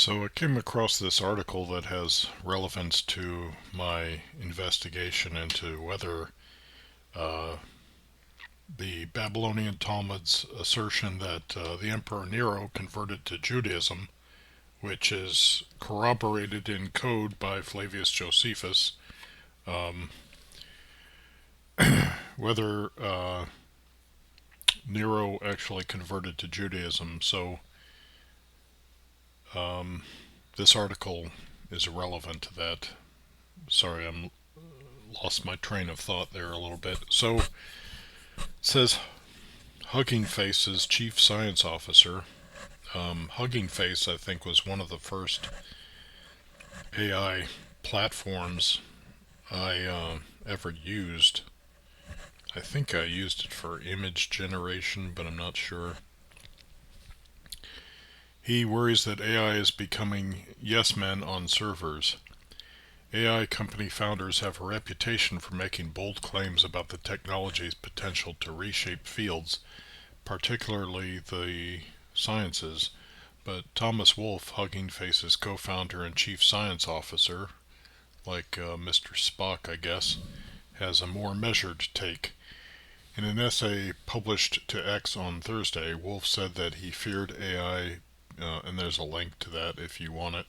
So I came across this article that has relevance to my investigation into whether uh, the Babylonian Talmud's assertion that the Emperor Nero converted to Judaism, which is corroborated in code by Flavius Josephus, um, whether Nero actually converted to Judaism. So um, this article is relevant to that. Sorry, I'm lost my train of thought there a little bit. So it says Hugging Face's chief science officer. Hugging Face, I think, was one of the first AI platforms I ever used. I think I used it for image generation, but I'm not sure. He worries that AI is becoming yes men on servers. AI company founders have a reputation for making bold claims about the technology's potential to reshape fields, particularly the sciences. But Thomas Wolfe, Hugging Face's co-founder and chief science officer, like Mr. Spock, I guess, has a more measured take. In an essay published to X on Thursday, Wolfe said that he feared AI, and there's a link to that if you want it.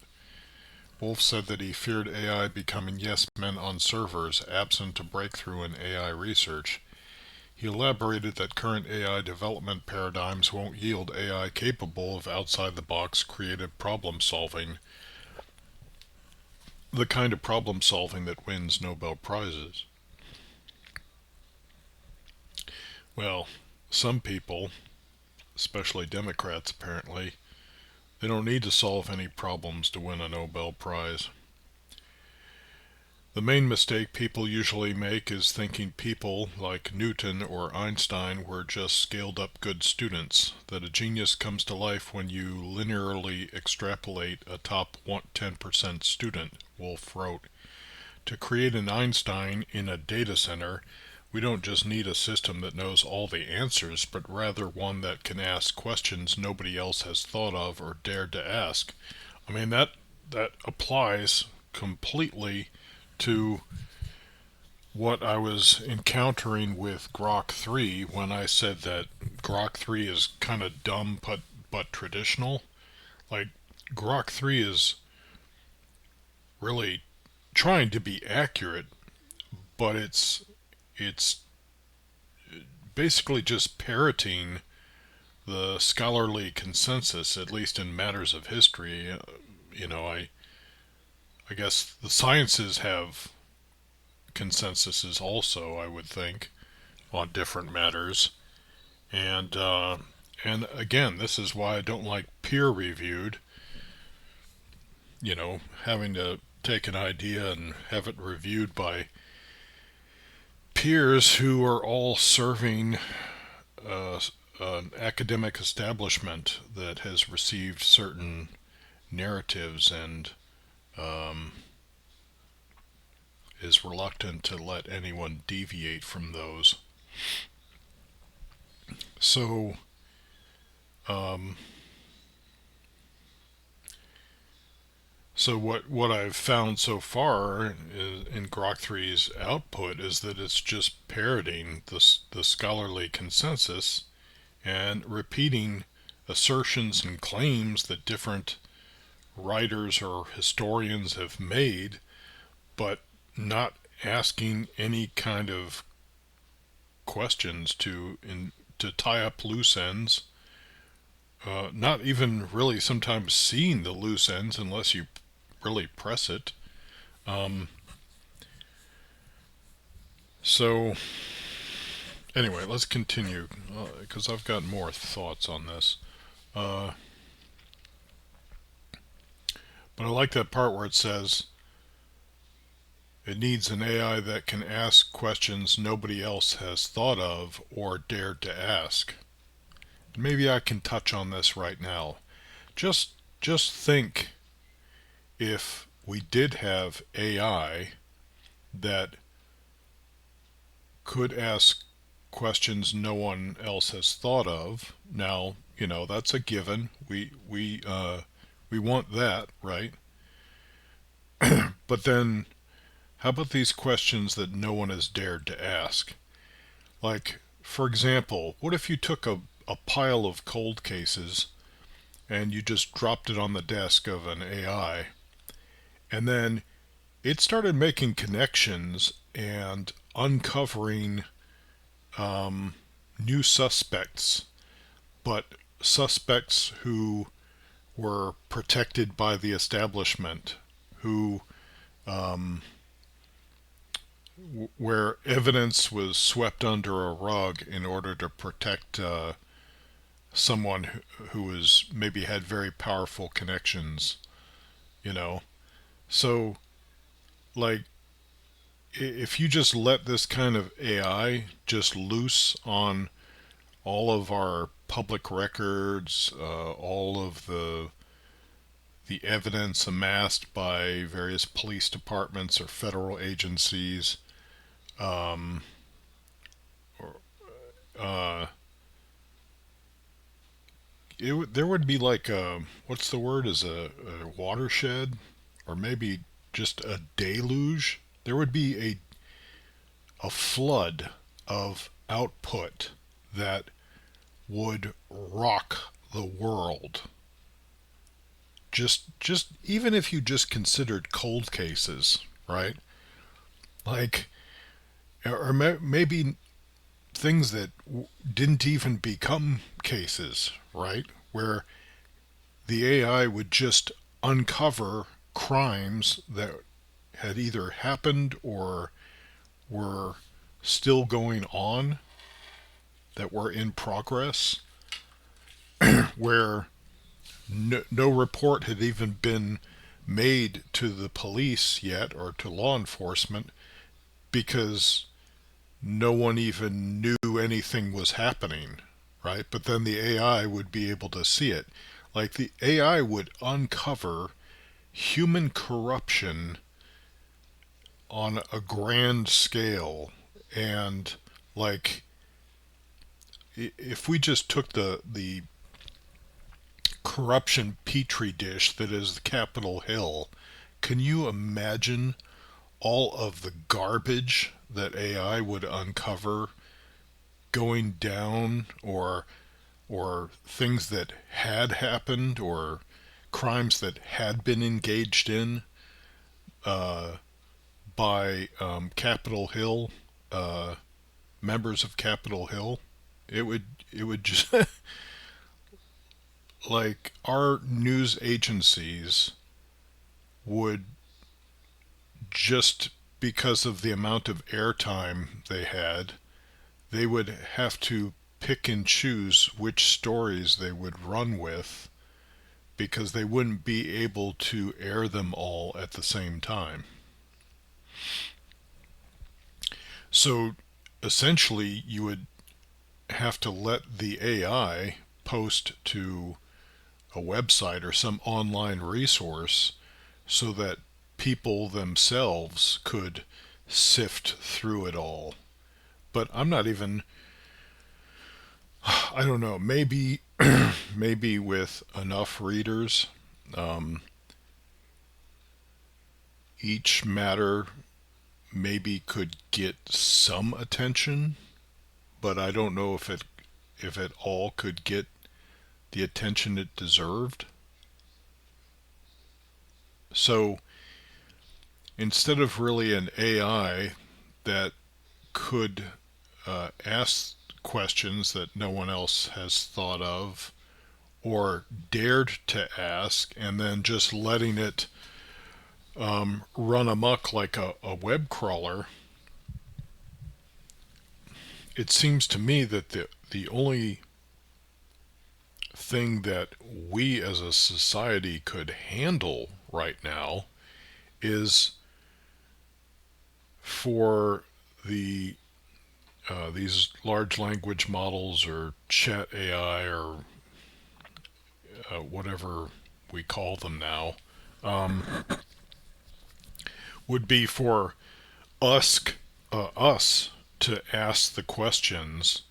Wolfe said that he feared AI becoming yes men on servers, absent a breakthrough in AI research. He elaborated that current AI development paradigms won't yield AI capable of outside-the-box creative problem-solving, the kind of problem-solving that wins Nobel Prizes. Well, some people, especially Democrats apparently, they don't need to solve any problems to win a Nobel Prize. The main mistake people usually make is thinking people like Newton or Einstein were just scaled up good students, that a genius comes to life when you linearly extrapolate a top 10% student, Wolfe wrote. To create an Einstein in a data center, we don't just need a system that knows all the answers, but rather one that can ask questions nobody else has thought of or dared to ask. I mean, that applies completely to what I was encountering with Grok 3 when I said that Grok 3 is kind of dumb but traditional. Like, Grok 3 is really trying to be accurate, but it's basically just parroting the scholarly consensus, at least in matters of history. You know, I guess the sciences have consensuses also, I would think, on different matters. And again, this is why I don't like peer reviewed. You know, having to take an idea and have it reviewed by peers who are all serving uh, an academic establishment that has received certain narratives and um, is reluctant to let anyone deviate from those. So, um, what I've found so far in Grok 3's output is that it's just parroting the scholarly consensus and repeating assertions and claims that different writers or historians have made, but not asking any kind of questions to tie up loose ends. Not even really sometimes seeing the loose ends unless you really press it. Um, so anyway, let's continue because I've got more thoughts on this. Uh, but I like that part where it says it needs an AI that can ask questions nobody else has thought of or dared to ask. Maybe I can touch on this right now. Just just think if we did have AI that could ask questions no one else has thought of. Now, you know, that's a given. We We want that, right? But then, how about these questions that no one has dared to ask? Like, for example, what if you took a pile of cold cases and you just dropped it on the desk of an AI, and then it started making connections and uncovering new suspects, but suspects who were protected by the establishment, who where evidence was swept under a rug in order to protect someone who was maybe had very powerful connections, you know. So, like, if you just let this kind of AI just loose on all of our public records, all of the evidence amassed by various police departments or federal agencies, um, or, uh, there would be like a, what's the word, is a watershed, or maybe just a deluge. There would be a flood of output that would rock the world. Just even if you just considered cold cases, right? Like, or maybe things that didn't even become cases, right? Where the AI would just uncover crimes that had either happened or were still going on, that were in progress, where no report had even been made to the police yet or to law enforcement because no one even knew anything was happening, right? But then the AI would be able to see it. Like, the AI would uncover human corruption on a grand scale. And, like, if we just took the corruption petri dish that is the Capitol Hill, can you imagine all of the garbage that AI would uncover going down, or things that had happened, or crimes that had been engaged in uh, by Capitol Hill, uh, members of Capitol Hill? It would just like, our news agencies would, just because of the amount of airtime they had, they would have to pick and choose which stories they would run with, because they wouldn't be able to air them all at the same time. So essentially, you would have to let the AI post to a website or some online resource so that people themselves could sift through it all. But I'm not even, I don't know, maybe maybe with enough readers, um, each matter maybe could get some attention, but I don't know if it all could get the attention it deserved. So instead of really an AI that could ask questions that no one else has thought of or dared to ask, and then just letting it run amok like a web crawler, it seems to me that the only thing that we as a society could handle right now is for the these large language models, or chat AI, or whatever we call them now, um, would be for us us to ask the questions,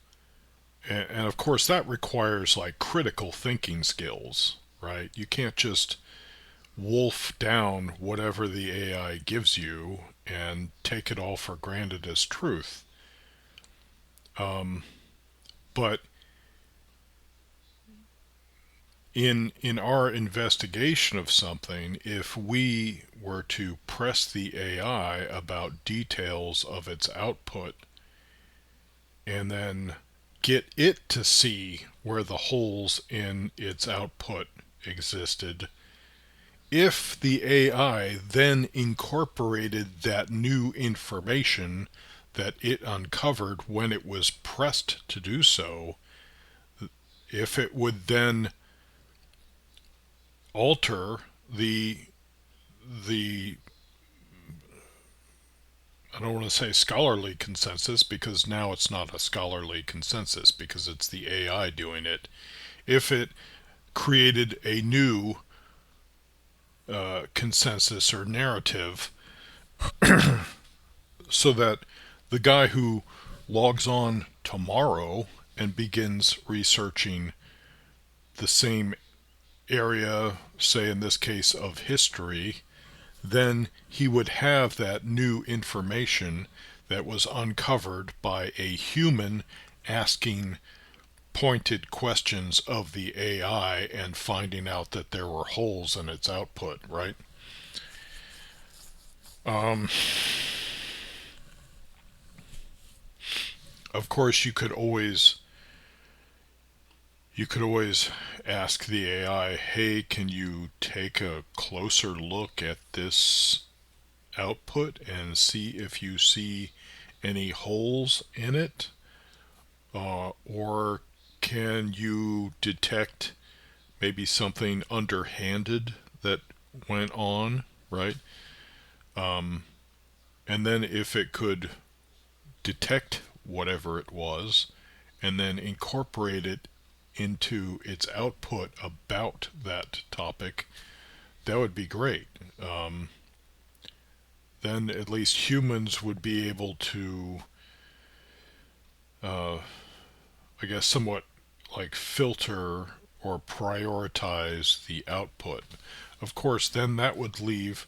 and of course that requires like critical thinking skills. right? You can't just wolf down whatever the AI gives you and take it all for granted as truth. But in our investigation of something, if we were to press the AI about details of its output and then get it to see where the holes in its output existed, if the AI then incorporated that new information that it uncovered when it was pressed to do so, if it would then alter the I don't want to say scholarly consensus, because now it's not a scholarly consensus because it's the AI doing it. If it created a new consensus or narrative so that the guy who logs on tomorrow and begins researching the same area, say in this case of history, then he would have that new information that was uncovered by a human asking pointed questions of the AI and finding out that there were holes in its output, right? Um, of course, you could always ask the AI, "Hey, can you take a closer look at this output and see if you see any holes in it? Or can you detect maybe something underhanded that went on, right?" And then if it could detect whatever it was and then incorporate it into its output about that topic, that would be great. Then at least humans would be able to, uh, I guess, somewhat like filter or prioritize the output. Of course, then that would leave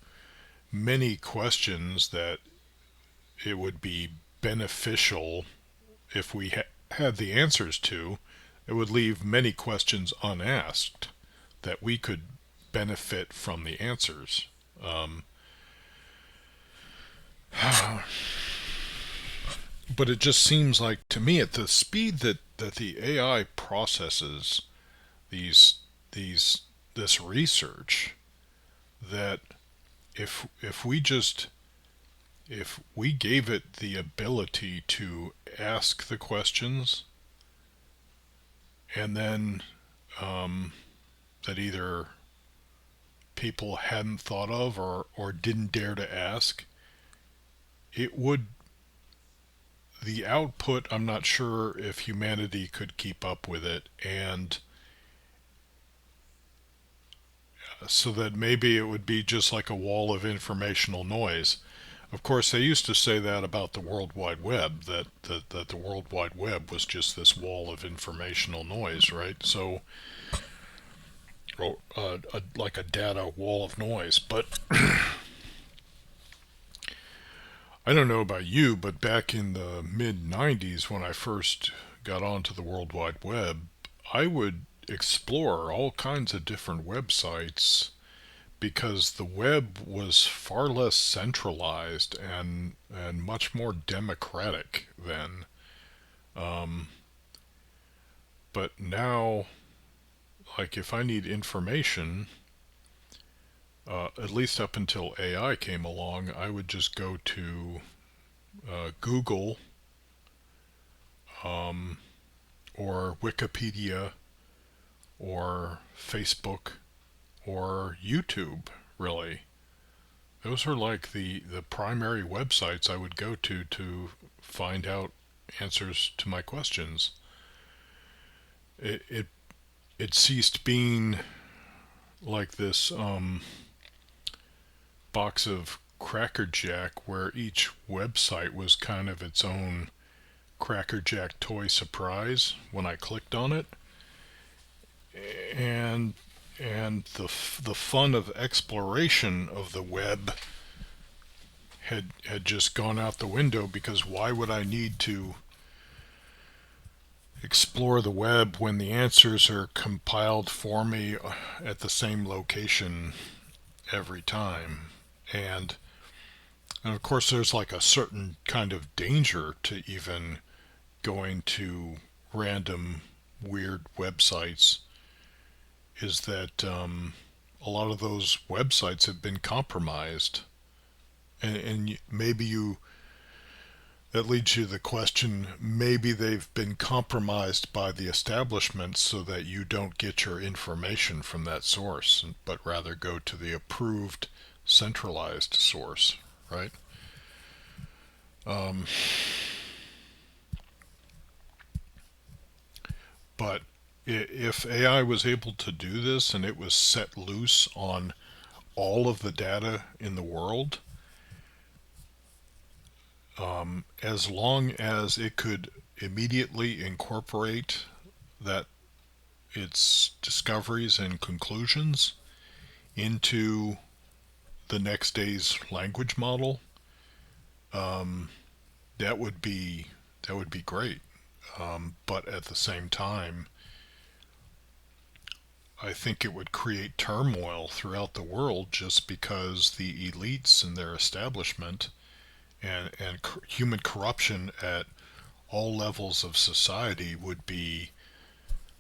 many questions that it would be beneficial if we had the answers to. It would leave many questions unasked that we could benefit from the answers. Um, but it just seems like to me, at the speed that the AI processes these these this research, that if we gave it the ability to ask the questions and then that either people hadn't thought of or didn't dare to ask, it would, the output, I'm not sure if humanity could keep up with it, and so that maybe it would be just like a wall of informational noise. Of course, they used to say that about the World Wide Web, that the World Wide Web was just this wall of informational noise, right? So, like a data wall of noise. But I don't know about you, but back in the mid 90s when I first got onto the World Wide Web, I would explore all kinds of different websites because the web was far less centralized and much more democratic then. Um, but now, like if I need information, at least up until AI came along, I would just go to Google um, or Wikipedia or Facebook or YouTube, really. Those are like the primary websites I would go to find out answers to my questions. It ceased being like this box of Cracker Jack where each website was kind of its own Cracker Jack toy surprise when I clicked on it. And and the fun of exploration of the web had just gone out the window, because why would I need to explore the web when the answers are compiled for me at the same location every time? And of course, there's like a certain kind of danger to even going to random weird websites, is that a lot of those websites have been compromised. And maybe that leads you to the question, maybe they've been compromised by the establishment so that you don't get your information from that source, but rather go to the approved centralized source, right? Um, but if AI was able to do this and it was set loose on all of the data in the world, as long as it could immediately incorporate that its discoveries and conclusions into the next day's language model, um, that would be great. But at the same time, I think it would create turmoil throughout the world, just because the elites and their establishment and human corruption at all levels of society would be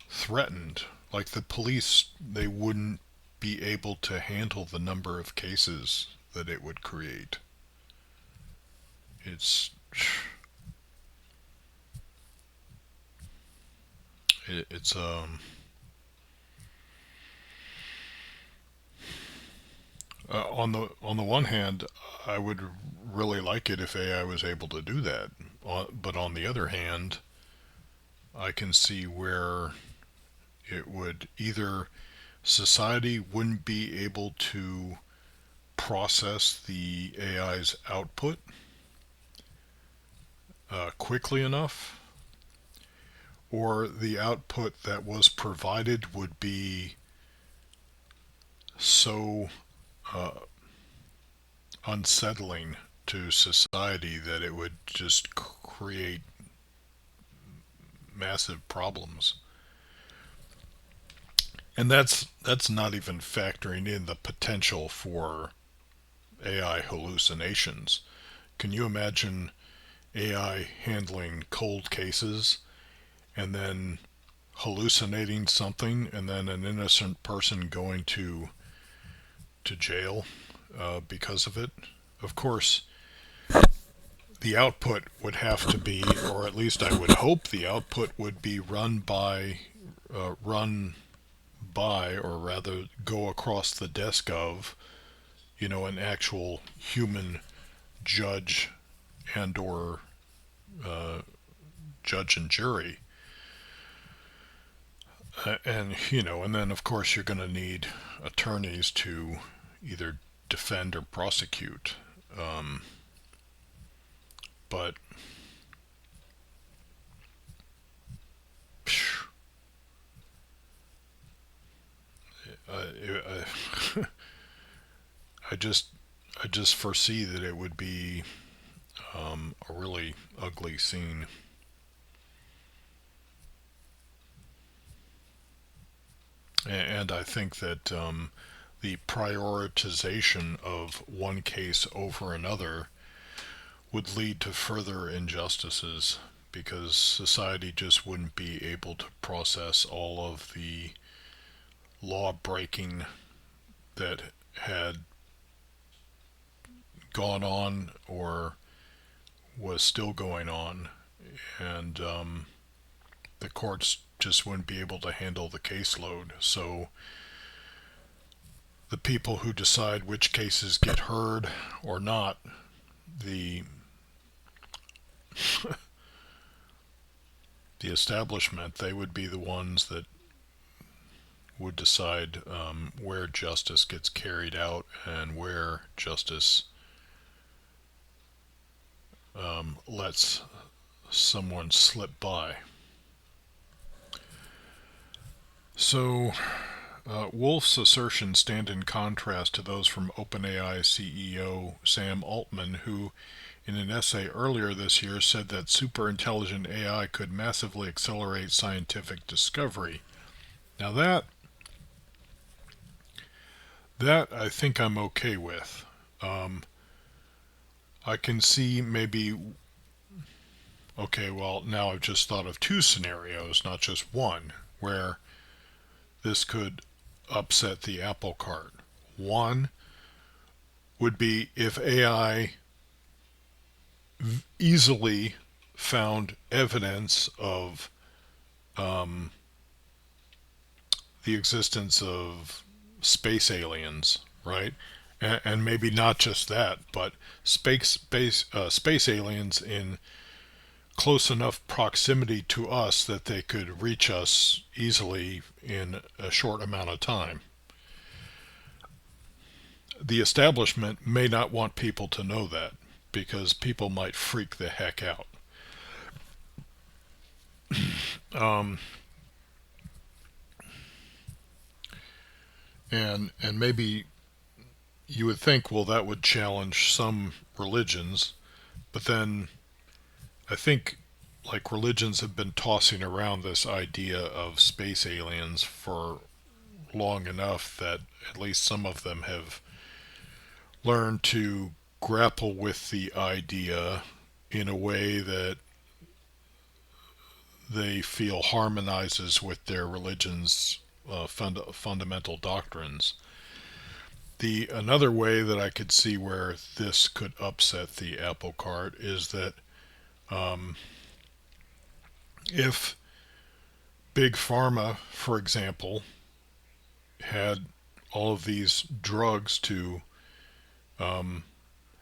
threatened. Like the police, they wouldn't be able to handle the number of cases that it would create. It's it's on the one hand, I would really like it if AI was able to do that. But on the other hand, I can see where it would either society wouldn't be able to process the AI's output quickly enough, or the output that was provided would be so uh, unsettling to society that it would just create massive problems. And that's not even factoring in the potential for AI hallucinations. Can you imagine AI handling cold cases and then hallucinating something, and then an innocent person going to jail because of it? Of course, the output would have to be, or at least I would hope the output would be run by, or rather go across the desk of, an actual human judge and or judge and jury. And then of course you're going to need attorneys to either defend or prosecute. Um, but I, I just I just foresee that it would be a really ugly scene. And I think that the prioritization of one case over another would lead to further injustices, because society just wouldn't be able to process all of the law breaking that had gone on or was still going on. And the courts just wouldn't be able to handle the caseload. So the people who decide which cases get heard or not, the the establishment, they would be the ones that would decide where justice gets carried out and where justice lets someone slip by. So Wolf's assertions stand in contrast to those from OpenAI CEO Sam Altman, who, in an essay earlier this year, said that superintelligent AI could massively accelerate scientific discovery. Now that I think I'm okay with. Um, I can see maybe, okay, well, now I've just thought of two scenarios, not just one, where this could upset the apple cart. One would be if AI easily found evidence of um, the existence of space aliens, right? And maybe not just that, but space aliens in close enough proximity to us that they could reach us easily in a short amount of time. The establishment may not want people to know that because people might freak the heck out. Um, and maybe you would think, well, that would challenge some religions, but then I think like religions have been tossing around this idea of space aliens for long enough that at least some of them have learned to grapple with the idea in a way that they feel harmonizes with their religion's fundamental doctrines. The another way that I could see where this could upset the apple cart is that um, if big pharma, for example, had all of these drugs to um,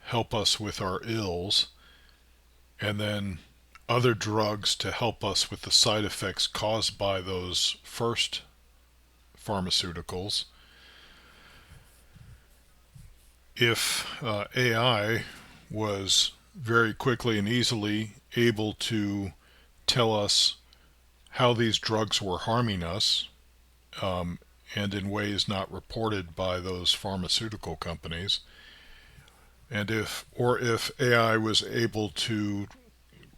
help us with our ills, and then other drugs to help us with the side effects caused by those first pharmaceuticals. If AI was very quickly and easily able to tell us how these drugs were harming us, um, and in ways not reported by those pharmaceutical companies, and if AI was able to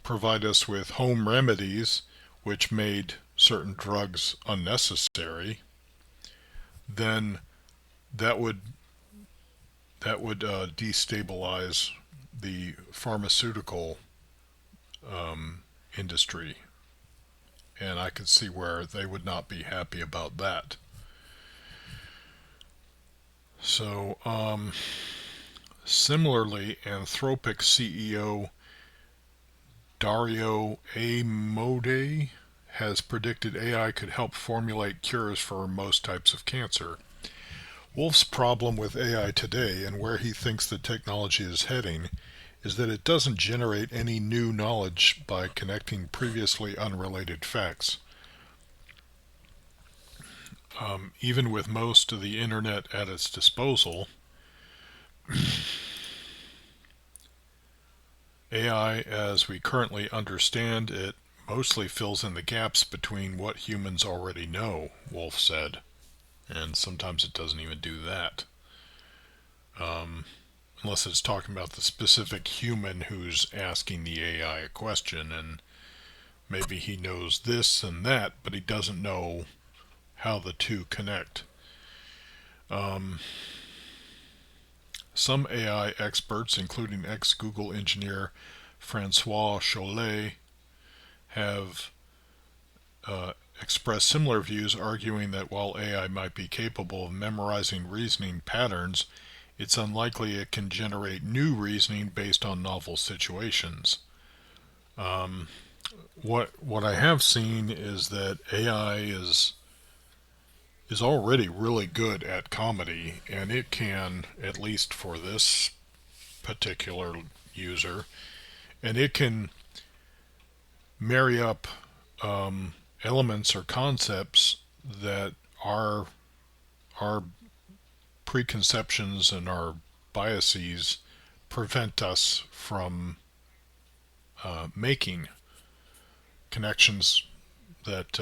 provide us with home remedies which made certain drugs unnecessary, then that would destabilize the pharmaceutical um, industry, and I could see where they would not be happy about that. So, similarly, Anthropic CEO Dario Amodei has predicted AI could help formulate cures for most types of cancer. Wolf's problem with AI today and where he thinks the technology is heading is that it doesn't generate any new knowledge by connecting previously unrelated facts. Even with most of the internet at its disposal, AI as we currently understand it mostly fills in the gaps between what humans already know, Wolf said. And sometimes it doesn't even do that. Um, Unless it's talking about the specific human who's asking the AI a question, and maybe he knows this and that, but he doesn't know how the two connect. Um, some AI experts, including ex-Google engineer Francois Chollet, have expressed similar views, arguing that while AI might be capable of memorizing reasoning patterns, it's unlikely it can generate new reasoning based on novel situations. Um, what I have seen is that AI is already really good at comedy, and it can, at least for this particular user, and it can marry up elements or concepts that our preconceptions and our biases prevent us from making connections that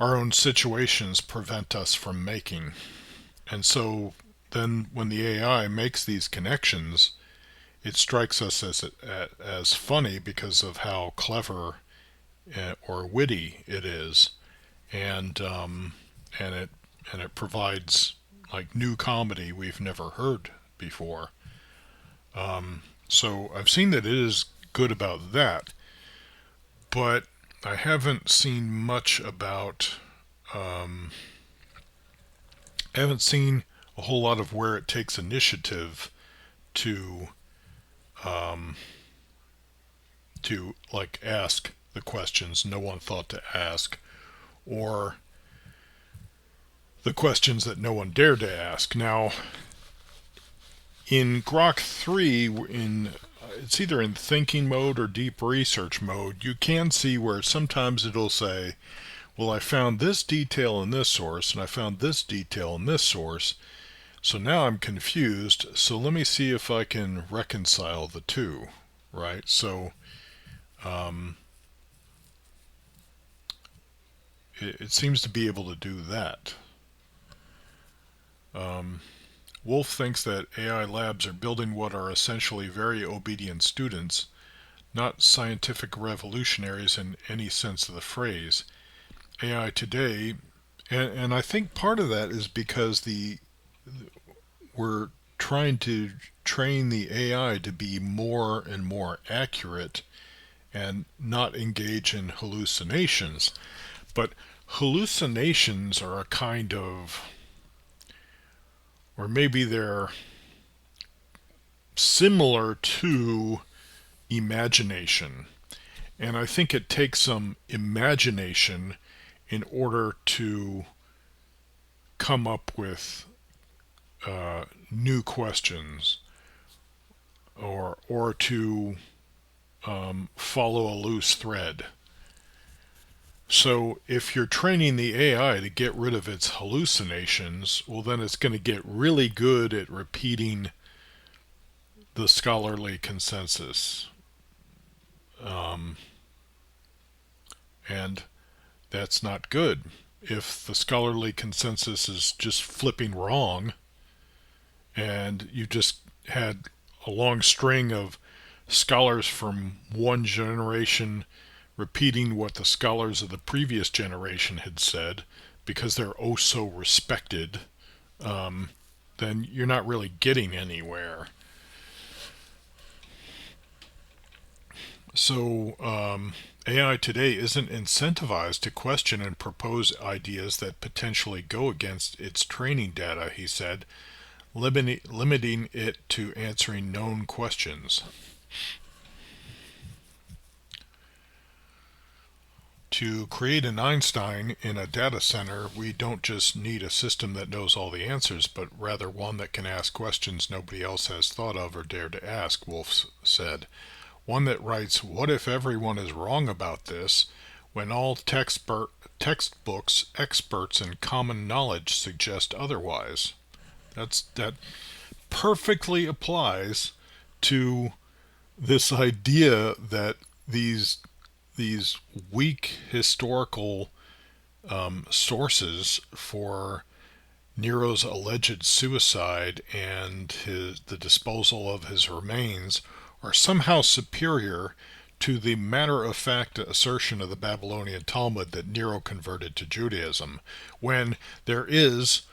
our own situations prevent us from making. And so then when the AI makes these connections, it strikes us as funny because of how clever or witty it is, and and it and it provides like new comedy we've never heard before. So I've seen that it is good about that, but I haven't seen much about. Um, I haven't seen a whole lot of where it takes initiative to um, to like ask the questions no one thought to ask, or the questions that no one dared to ask. Now, in Grok 3, it's either in thinking mode or deep research mode, you can see where sometimes it'll say, well, I found this detail in this source, and I found this detail in this source, so now I'm confused, so let me see if I can reconcile the two, right? So um, it seems to be able to do that. Um, Wolf thinks that AI labs are building what are essentially very obedient students, not scientific revolutionaries in any sense of the phrase. AI today, and I think part of that is because we're trying to train the AI to be more and more accurate and not engage in hallucinations. But hallucinations are a kind of, or maybe they're similar to imagination. And I think it takes some imagination in order to come up with new questions, or to follow a loose thread. So if you're training the AI to get rid of its hallucinations, well, then it's going to get really good at repeating the scholarly consensus. Um, and that's not good. If the scholarly consensus is just flipping wrong, and you just had a long string of scholars from one generation repeating what the scholars of the previous generation had said because they're oh so respected, then you're not really getting anywhere. So AI today isn't incentivized to question and propose ideas that potentially go against its training data, he said, limiting it to answering known questions. To create an Einstein in a data center, we don't just need a system that knows all the answers, but rather one that can ask questions nobody else has thought of or dared to ask, Wolf said. One that writes, what if everyone is wrong about this, when all textbooks, experts, and common knowledge suggest otherwise? That perfectly applies to this idea that these weak historical sources for Nero's alleged suicide and the disposal of his remains are somehow superior to the matter-of-fact assertion of the Babylonian Talmud that Nero converted to Judaism, when there is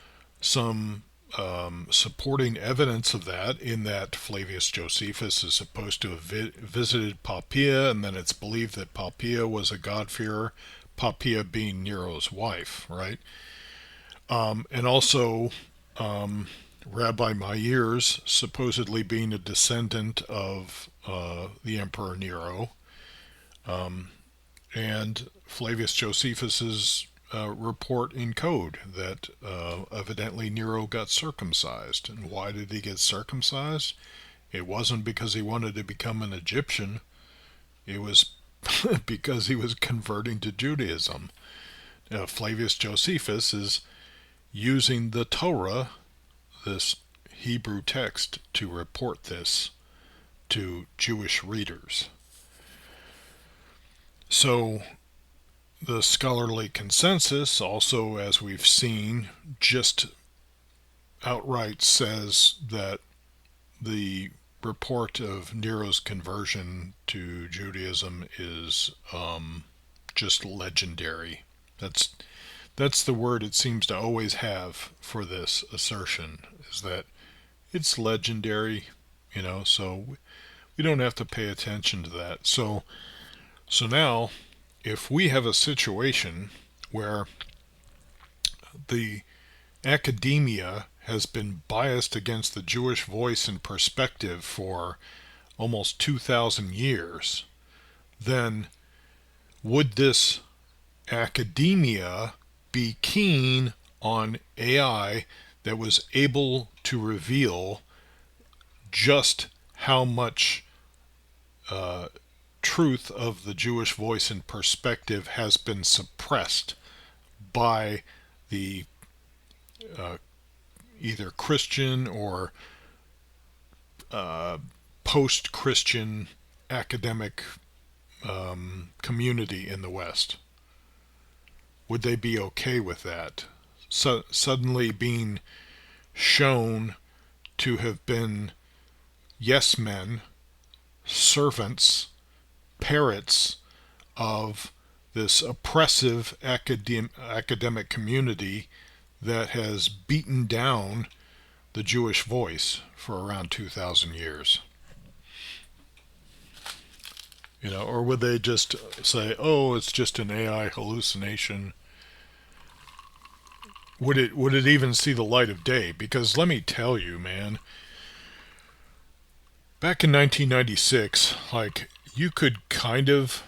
some supporting evidence of that, in that Flavius Josephus is supposed to have visited Poppaea, and then it's believed that Poppaea was a God-fearer, Poppaea being Nero's wife, right? And also Rabbi Meir's supposedly being a descendant of the Emperor Nero, and Flavius Josephus's report in code that evidently Nero got circumcised. And why did he get circumcised? It wasn't because he wanted to become an Egyptian. It was because he was converting to Judaism. Flavius Josephus is using the Torah, this Hebrew text, to report this to Jewish readers. So the scholarly consensus also, as we've seen, just outright says that the report of Nero's conversion to Judaism is just legendary. That's the word it seems to always have for this assertion, is that it's legendary, so we don't have to pay attention to that. So now, if we have a situation where the academia has been biased against the Jewish voice and perspective for almost 2,000 years, then would this academia be keen on AI that was able to reveal just how much truth of the Jewish voice and perspective has been suppressed by the either Christian or post-Christian academic community in the West? Would they be okay with that? Suddenly being shown to have been yes men, servants, parrots of this oppressive academic community that has beaten down the Jewish voice for around 2,000 years. Or would they just say, oh, it's just an AI hallucination? Would it even see the light of day? Because let me tell you, man, back in 1996, you could kind of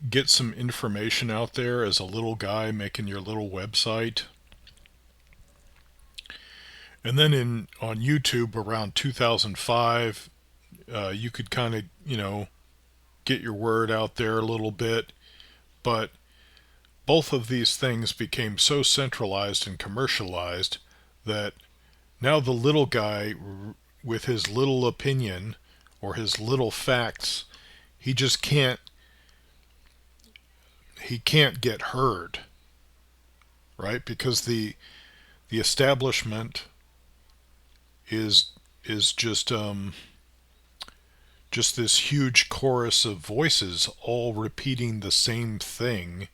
get some information out there as a little guy making your little website. And then on YouTube around 2005, you could kind of, get your word out there a little bit. But both of these things became so centralized and commercialized that now the little guy with his little opinion or his little facts, he can't get heard, right? Because the establishment is just this huge chorus of voices all repeating the same thing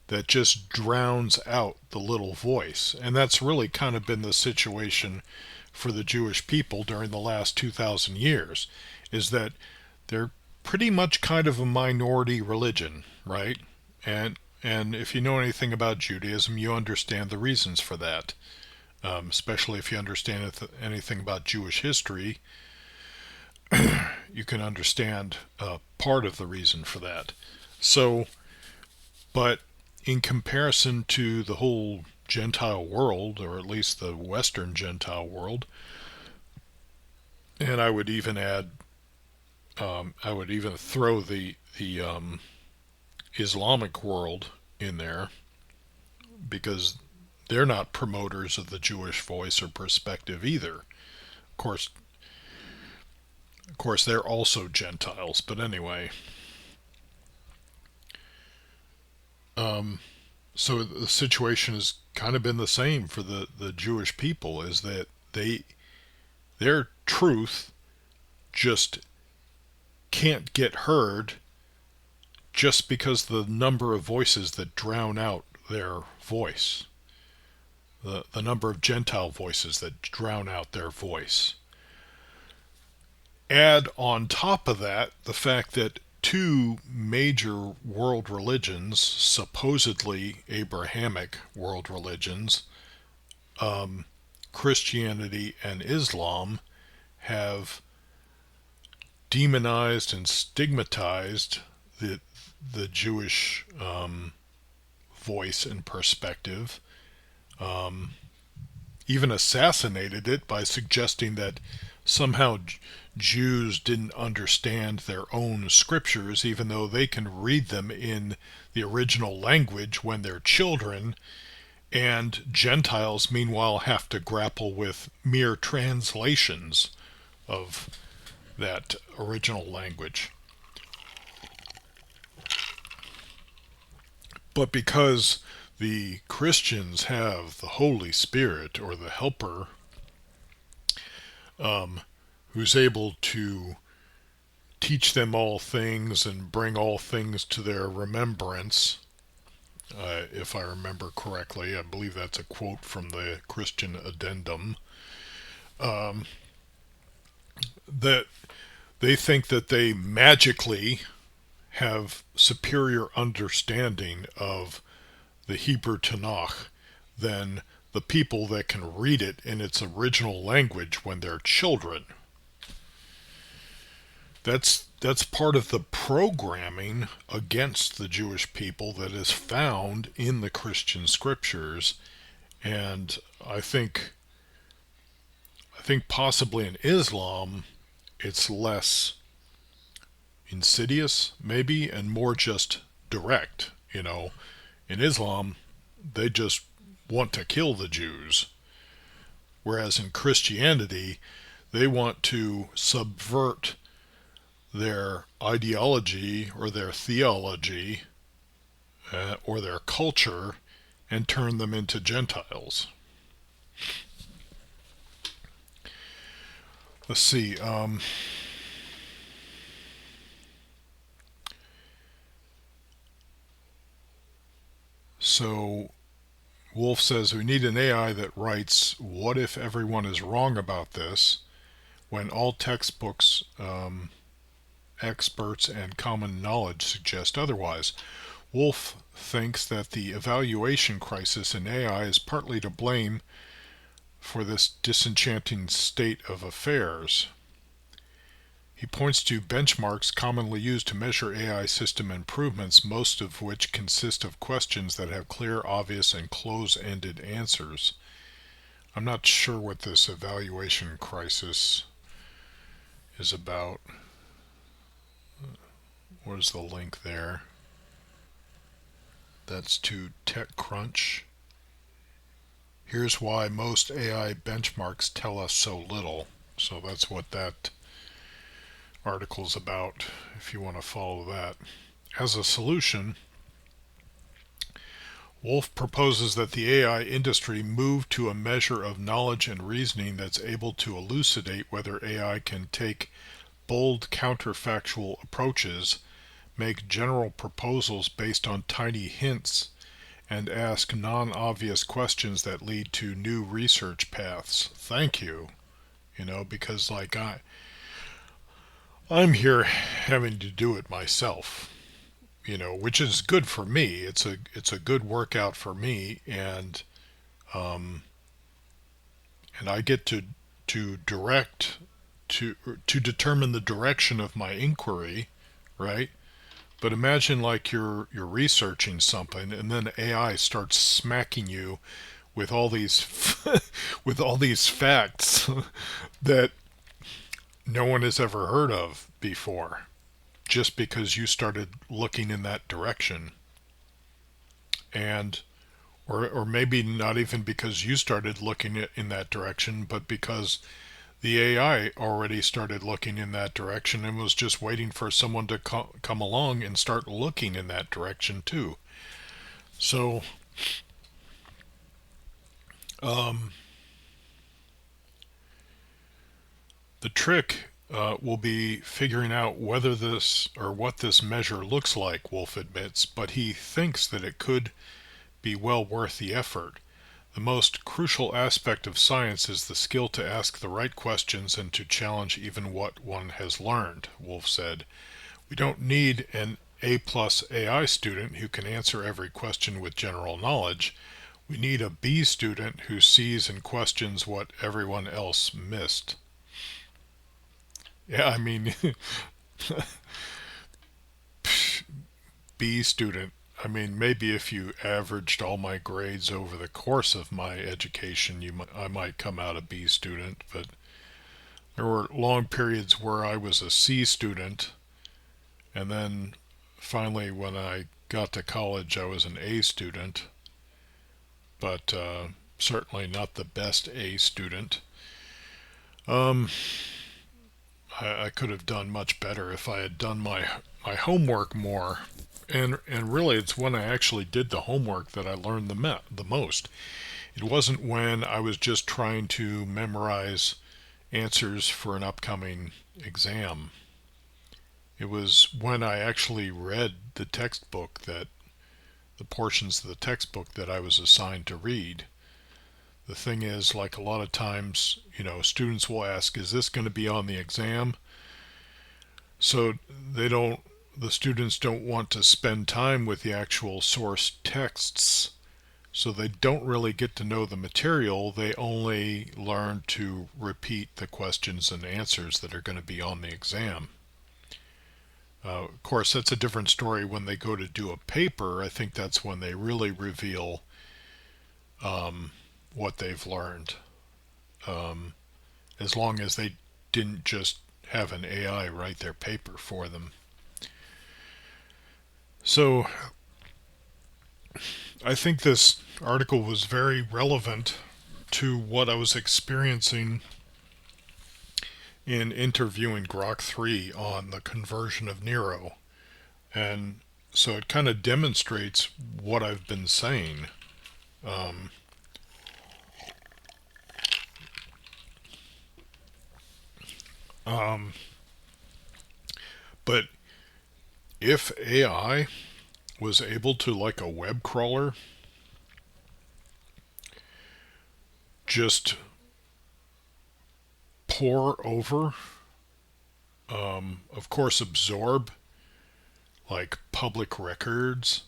that just drowns out the little voice. And that's really kind of been the situation for the Jewish people during the last 2,000 years, is that they're pretty much kind of a minority religion, right? And if you know anything about Judaism, you understand the reasons for that. Especially if you understand anything about Jewish history, you can understand part of the reason for that. So, but in comparison to the whole Gentile world, or at least the Western Gentile world, and I would even add, I would even throw the Islamic world in there, because they're not promoters of the Jewish voice or perspective either. Of course, they're also Gentiles, but anyway. So the situation has kind of been the same for the Jewish people, is that their truth just can't get heard just because the number of voices that drown out their voice. The number of Gentile voices that drown out their voice. Add on top of that the fact that two major world religions, supposedly Abrahamic world religions, Christianity and Islam, have demonized and stigmatized the Jewish voice and perspective, even assassinated it by suggesting that somehow Jews didn't understand their own scriptures, even though they can read them in the original language when they're children, and Gentiles, meanwhile, have to grapple with mere translations of that original language. But because the Christians have the Holy Spirit or the Helper, um, who's able to teach them all things and bring all things to their remembrance, if I remember correctly. I believe that's a quote from the Christian Addendum. Um, that they think that they magically have superior understanding of the Hebrew Tanakh than the people that can read it in its original language when they're children. That's part of the programming against the Jewish people that is found in the Christian scriptures, and I think possibly in Islam it's less insidious maybe and more just direct. In Islam they just want to kill the Jews, whereas in Christianity they want to subvert their ideology or their theology or their culture and turn them into Gentiles. Let's see. So Wolf says we need an AI that writes, "What if everyone is wrong about this?" when all textbooks, experts, and common knowledge suggest otherwise. Wolf thinks that the evaluation crisis in AI is partly to blame for this disenchanting state of affairs. He points to benchmarks commonly used to measure AI system improvements, most of which consist of questions that have clear, obvious, and close-ended answers. I'm not sure what this evaluation crisis is about. Where's the link there? That's to TechCrunch. Here's why most AI benchmarks tell us so little. So that's what that article's about, if you want to follow that. As a solution, Wolf proposes that the AI industry move to a measure of knowledge and reasoning that's able to elucidate whether AI can take bold counterfactual approaches, make general proposals based on tiny hints, and ask non-obvious questions that lead to new research paths. Thank you. Because I'm here having to do it myself, which is good for me. It's a good workout for me, um, and I get to direct to determine the direction of my inquiry, right? But imagine like you're researching something, and then AI starts smacking you with all these with all these facts that no one has ever heard of before, just because you started looking in that direction. And or maybe not even because you started looking in that direction, but because the AI already started looking in that direction and was just waiting for someone to come along and start looking in that direction too. So um, the trick will be figuring out whether this or what this measure looks like, Wolf admits, but he thinks that it could be well worth the effort. The most crucial aspect of science is the skill to ask the right questions and to challenge even what one has learned, Wolf said. We don't need an A+ AI student who can answer every question with general knowledge. We need a B student who sees and questions what everyone else missed. Yeah, I mean, B student. I mean, maybe if you averaged all my grades over the course of my education, I might come out a B student, but there were long periods where I was a C student, and then finally when I got to college I was an A student, but certainly not the best A student. Um, I could have done much better if I had done my homework more And really, it's when I actually did the homework that I learned the most. It wasn't when I was just trying to memorize answers for an upcoming exam. It was when I actually read the textbook, that the portions of the textbook that I was assigned to read. The thing is, like a lot of times, students will ask, is this going to be on the exam? So the students don't want to spend time with the actual source texts. So they don't really get to know the material. They only learn to repeat the questions and answers that are going to be on the exam. Of course, that's a different story when they go to do a paper. I think that's when they really reveal what they've learned. Um, as long as they didn't just have an AI write their paper for them. So I think this article was very relevant to what I was experiencing in interviewing Grok 3 on the conversion of Nero. And so it kind of demonstrates what I've been saying. Um, um, but if AI was able to, like a web crawler, just pour over, of course, absorb like public records,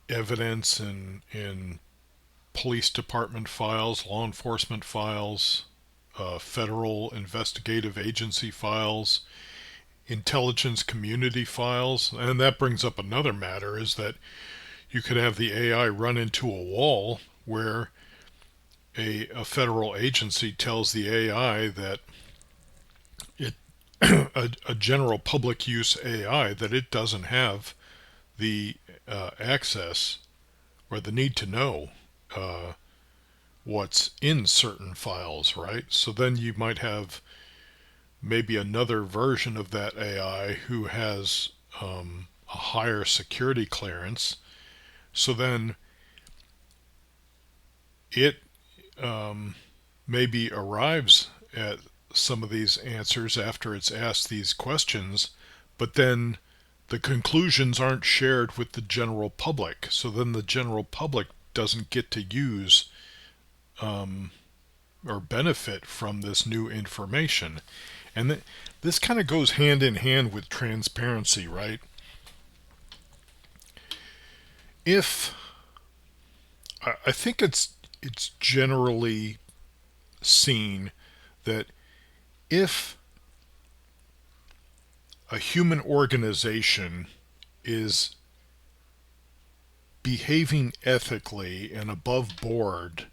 evidence in police department files, law enforcement files, federal investigative agency files, intelligence community files. And that brings up another matter, is that you could have the AI run into a wall where a federal agency tells the AI that it a general public use AI, that it doesn't have the access or the need to know uh, what's in certain files, right? So then you might have maybe another version of that AI who has a higher security clearance. So then it maybe arrives at some of these answers after it's asked these questions, but then the conclusions aren't shared with the general public. So then the general public doesn't get to use or benefit from this new information. And this kind of goes hand in hand with transparency, right? If I think it's generally seen that if a human organization is behaving ethically and above board,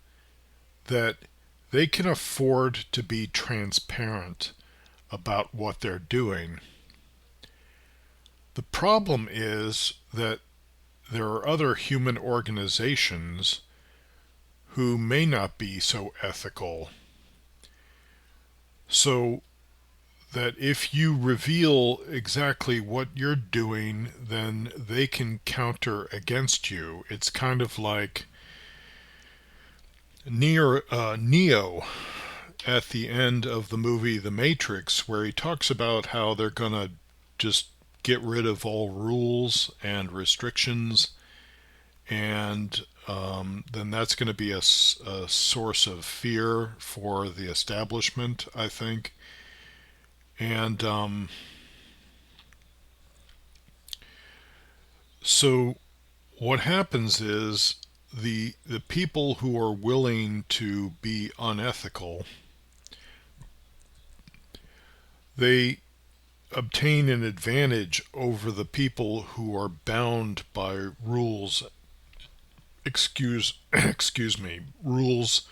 that they can afford to be transparent about what they're doing. The problem is that there are other human organizations who may not be so ethical. So that if you reveal exactly what you're doing, then they can counter against you. It's kind of like Neo at the end of the movie The Matrix, where he talks about how they're going to just get rid of all rules and restrictions, and then that's going to be a source of fear for the establishment, I think. And so what happens is the people who are willing to be unethical, they obtain an advantage over the people who are bound by rules, excuse me, rules,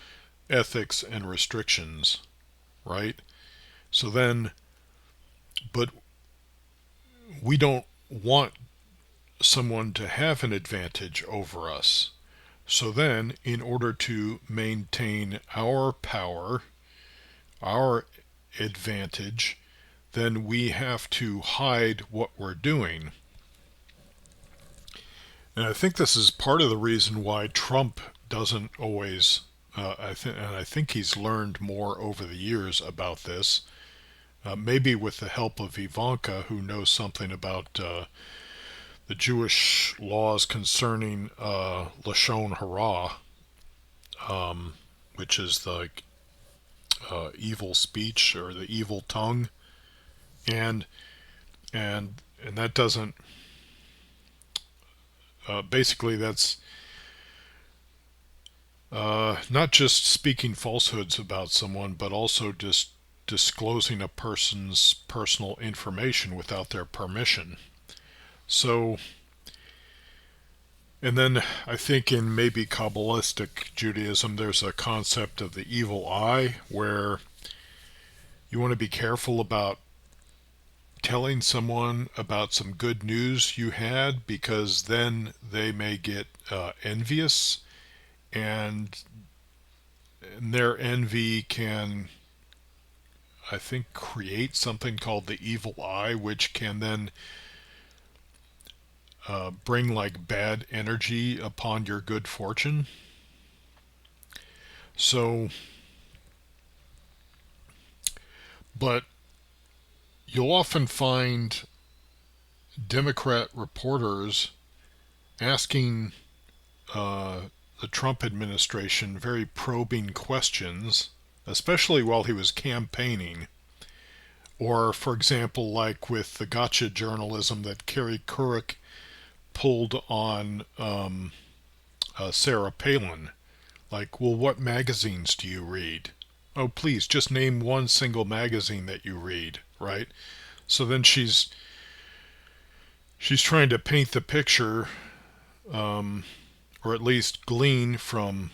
ethics, and restrictions, right? So then, but we don't want someone to have an advantage over us. So then, in order to maintain our power, our advantage, then we have to hide what we're doing. And I think this is part of the reason why Trump doesn't always. I think he's learned more over the years about this. Maybe with the help of Ivanka, who knows something about the Jewish laws concerning lashon hara, which is the evil speech or the evil tongue, and and that doesn't. Basically, that's not just speaking falsehoods about someone, but also just disclosing a person's personal information without their permission. So, and then I think in maybe Kabbalistic Judaism, there's a concept of the evil eye where you want to be careful about telling someone about some good news you had because then they may get envious, and their envy can, I think, create something called the evil eye, which can then bring like bad energy upon your good fortune. So, but you'll often find Democrat reporters asking uh, the Trump administration very probing questions, especially while he was campaigning. Or, for example, like with the gotcha journalism that Kerry Couric pulled on Sarah Palin. Like, well, what magazines do you read? Oh, please, just name one single magazine that you read, right? So then she's trying to paint the picture, um, or at least glean from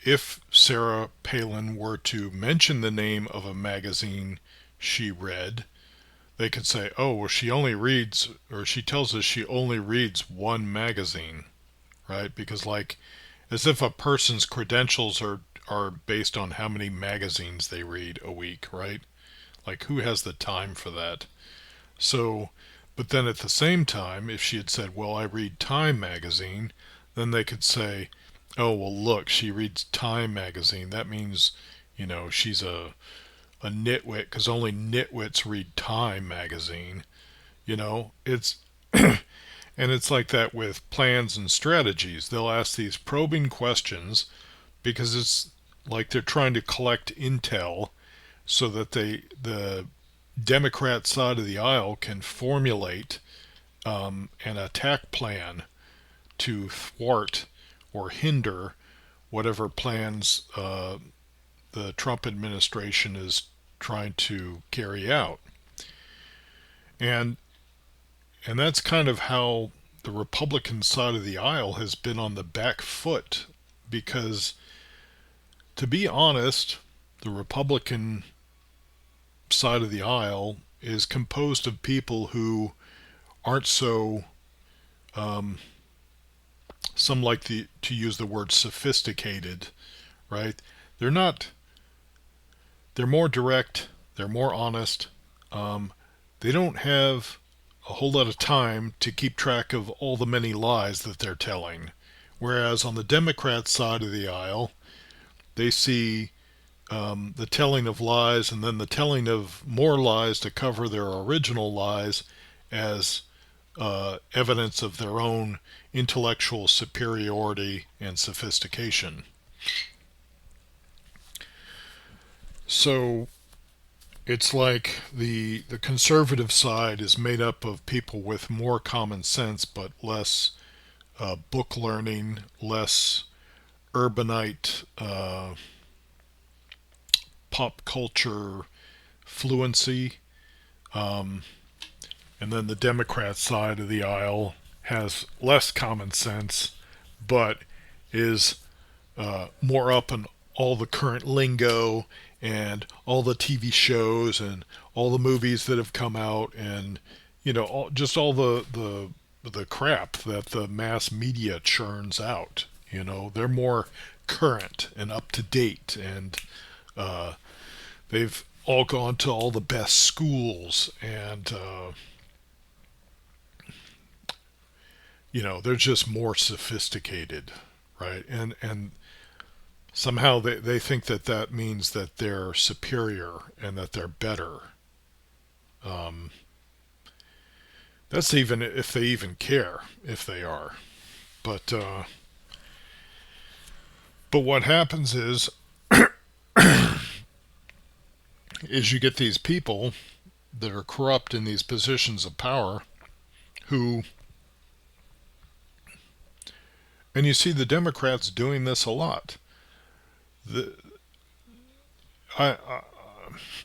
if Sarah Palin were to mention the name of a magazine she read, they could say, oh, well, she only reads, or she tells us she only reads one magazine, right? Because, like, as if a person's credentials are based on how many magazines they read a week, right? Like, who has the time for that? So, but then at the same time, if she had said, well, I read Time magazine, then they could say, oh, well, look, she reads Time magazine. That means, she's a nitwit because only nitwits read Time magazine. It's and it's like that with plans and strategies. They'll ask these probing questions because it's like they're trying to collect intel so that the Democrat side of the aisle can formulate an attack plan to thwart or hinder whatever plans the Trump administration is trying to carry out. And and that's kind of how the Republican side of the aisle has been on the back foot because, to be honest, the Republican side of the aisle is composed of people who aren't so, um, some like to use the word sophisticated, right? They're not, they're more direct, they're more honest. Um, they don't have a whole lot of time to keep track of all the many lies that they're telling. Whereas on the Democrat side of the aisle, they see the telling of lies and then the telling of more lies to cover their original lies as evidence of their own intellectual superiority and sophistication. So it's like the conservative side is made up of people with more common sense but less book learning, less urbanite pop culture fluency. Um, and then the Democrat side of the aisle has less common sense, but is more up on all the current lingo and all the TV shows and all the movies that have come out and just all the crap that the mass media churns out. They're more current and up to date, and uh, they've all gone to all the best schools, and they're just more sophisticated, right? And somehow they think that that means that they're superior and that they're better. Um, that's even if they even care if they are. But but what happens is you get these people that are corrupt in these positions of power who, and you see the Democrats doing this a lot. The, I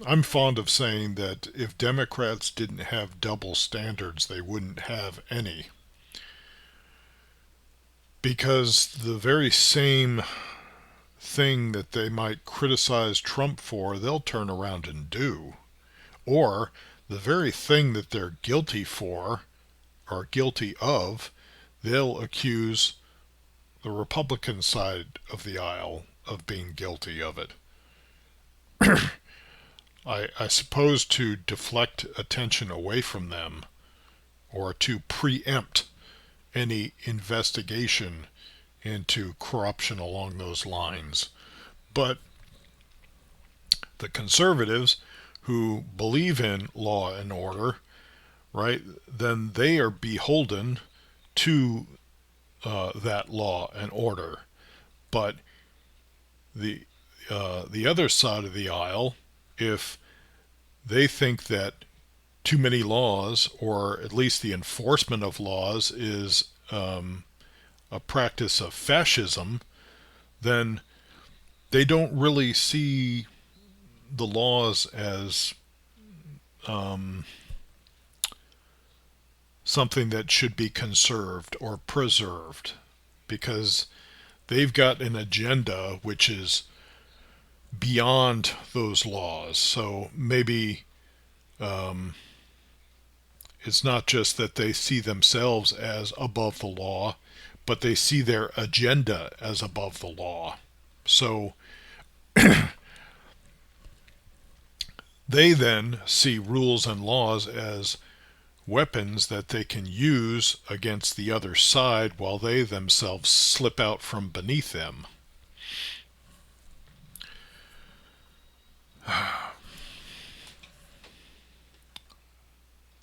I'm fond of saying that if Democrats didn't have double standards, they wouldn't have any. Because the very same thing that they might criticize Trump for, they'll turn around and do. Or the very thing that they're guilty for or guilty of, they'll accuse the Republican side of the aisle of being guilty of it. I suppose to deflect attention away from them or to preempt any investigation into corruption along those lines. But the conservatives who believe in law and order, right, then they are beholden to that law and order. But the other side of the aisle, if they think that too many laws, or at least the enforcement of laws, is a practice of fascism, then they don't really see the laws as something that should be conserved or preserved, because they've got an agenda which is beyond those laws. So maybe it's not just that they see themselves as above the law, but they see their agenda as above the law. So they then see rules and laws as weapons that they can use against the other side while they themselves slip out from beneath them.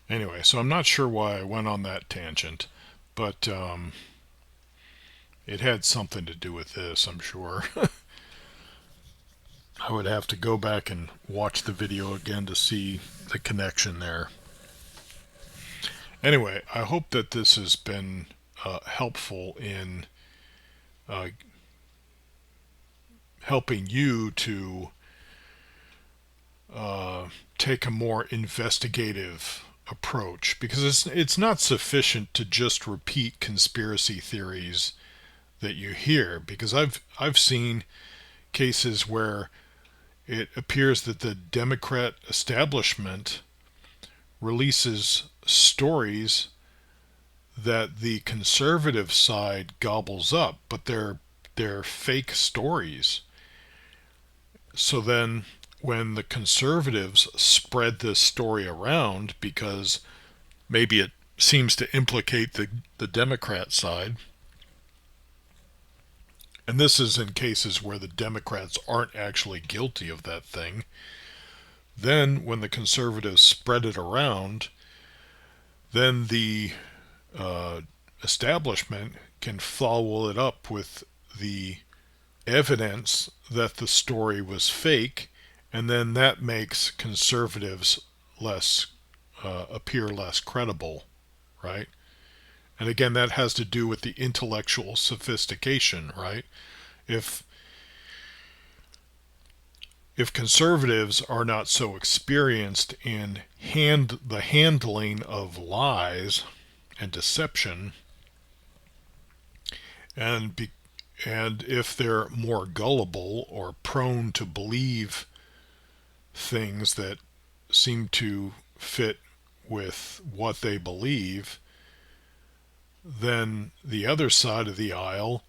Anyway, so I'm not sure why I went on that tangent, but it had something to do with this, I'm sure. I would have to go back and watch the video again to see the connection there. Anyway, I hope that this has been helpful in helping you to take a more investigative approach, because it's not sufficient to just repeat conspiracy theories that you hear, because I've seen cases where it appears that the Democrat establishment releases stories that the conservative side gobbles up, but they're fake stories. So then when the conservatives spread this story around, because maybe it seems to implicate the Democrat side, and this is in cases where the Democrats aren't actually guilty of that thing, then when the conservatives spread it around, then the establishment can follow it up with the evidence that the story was fake, and then that makes conservatives less appear less credible, right? And again, that has to do with the intellectual sophistication, right? If conservatives are not so experienced in the handling of lies and deception, and if they're more gullible or prone to believe things that seem to fit with what they believe, then the other side of the aisle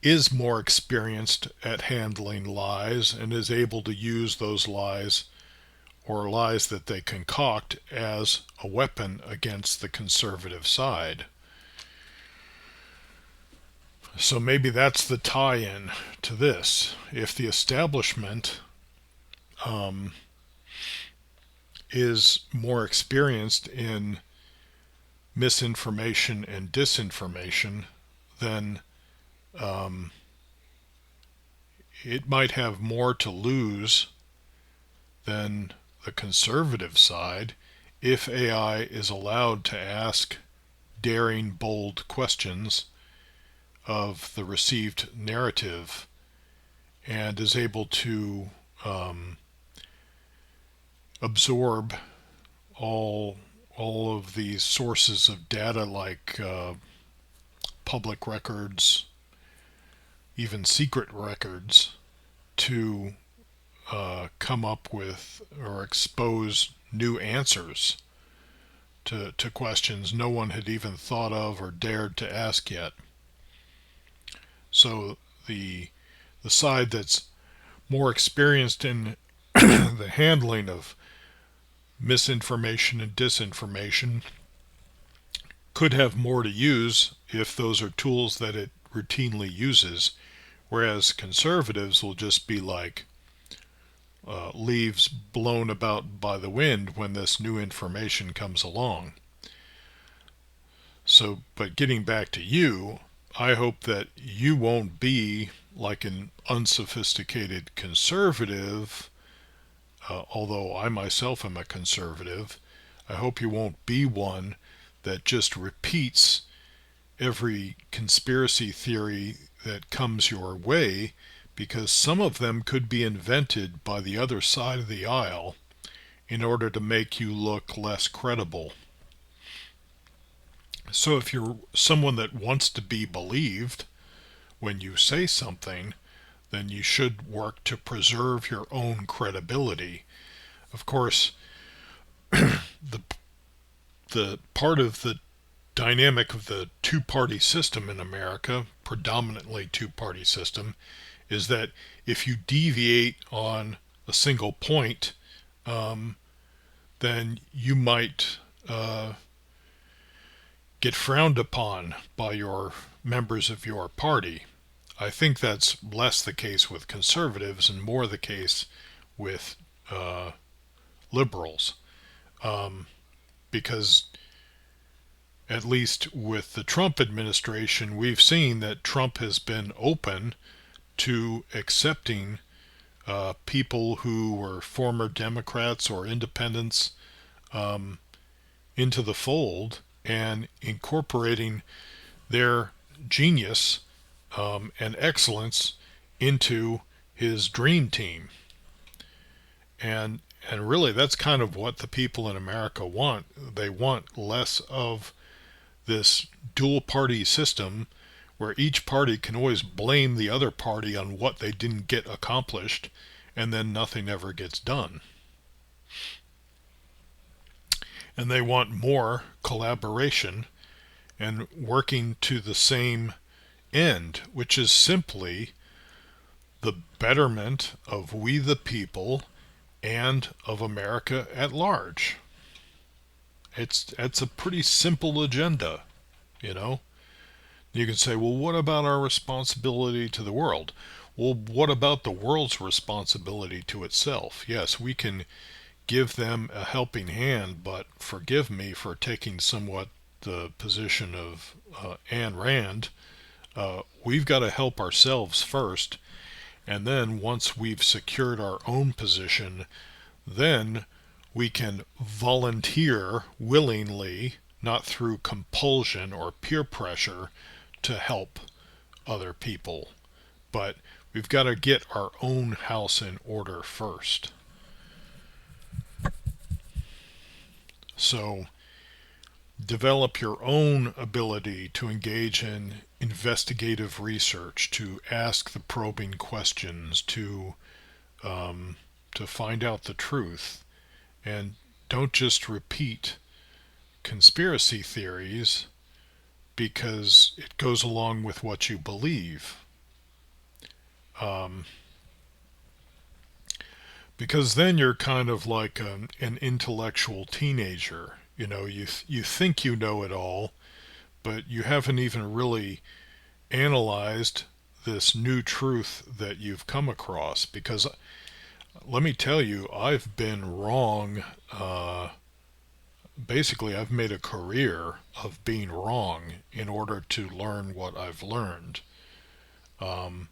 is more experienced at handling lies and is able to use those lies, or lies that they concoct, as a weapon against the conservative side. So maybe that's the tie-in to this. If the establishment um, is more experienced in misinformation and disinformation, then um, it might have more to lose than the conservative side if AI is allowed to ask daring, bold questions of the received narrative and is able to um, absorb all all of these sources of data like public records, even secret records, to come up with or expose new answers to questions no one had even thought of or dared to ask yet. So the the side that's more experienced in the handling of misinformation and disinformation could have more to use if those are tools that it routinely uses, whereas conservatives will just be like leaves blown about by the wind when this new information comes along. So, but getting back to you, I hope that you won't be like an unsophisticated conservative, although I myself am a conservative. I hope you won't be one that just repeats every conspiracy theory that comes your way, because some of them could be invented by the other side of the aisle in order to make you look less credible. So if you're someone that wants to be believed when you say something, then you should work to preserve your own credibility. Of course, the the part of the dynamic of the two-party system in America, predominantly two-party system, is that if you deviate on a single point, um, then you might get frowned upon by your members of your party. I think that's less the case with conservatives and more the case with uh, liberals, um, because at least with the Trump administration, we've seen that Trump has been open to accepting people who were former Democrats or independents um, into the fold and incorporating their genius and excellence into his dream team. And and really that's kind of what the people in America want. They want less of this dual party system where each party can always blame the other party on what they didn't get accomplished and then nothing ever gets done. And they want more collaboration and working to the same end, which is simply the betterment of we the people and of America at large. It's a pretty simple agenda, you know. You can say, well, what about our responsibility to the world? Well, what about the world's responsibility to itself? Yes, we can give them a helping hand, but forgive me for taking somewhat the position of Ayn Rand. We've got to help ourselves first, and then once we've secured our own position, then we can volunteer willingly, not through compulsion or peer pressure, to help other people. But we've got to get our own house in order first. So develop your own ability to engage in investigative research, to ask the probing questions, to find out the truth, and don't just repeat conspiracy theories because it goes along with what you believe. Um, because then you're kind of like an intellectual teenager. You know, you think you know it all, but you haven't even really analyzed this new truth that you've come across? Because let me tell you, I've been wrong. Basically, I've made a career of being wrong in order to learn what I've learned. And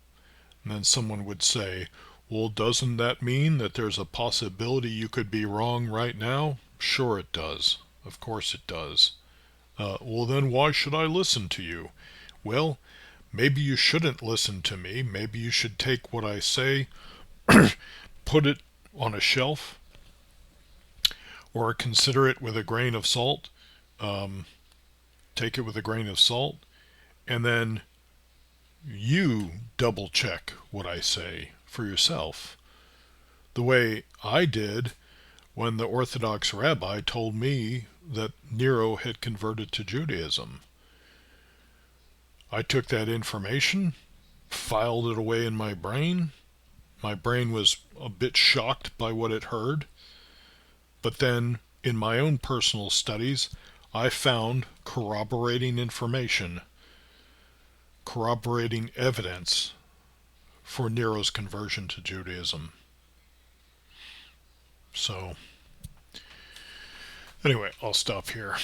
then someone would say, well, doesn't that mean that there's a possibility you could be wrong right now? Sure, it does. Of course, it does. Well, then why should I listen to you? Well, maybe you shouldn't listen to me. Maybe you should take what I say, put it on a shelf, or consider it with a grain of salt. Um, Take it with a grain of salt, and then you double check what I say for yourself. The way I did when the Orthodox rabbi told me that Nero had converted to Judaism. I took that information, filed it away in my brain. My brain was a bit shocked by what it heard. But then, in my own personal studies, I found corroborating information, corroborating evidence for Nero's conversion to Judaism. So, anyway, I'll stop here.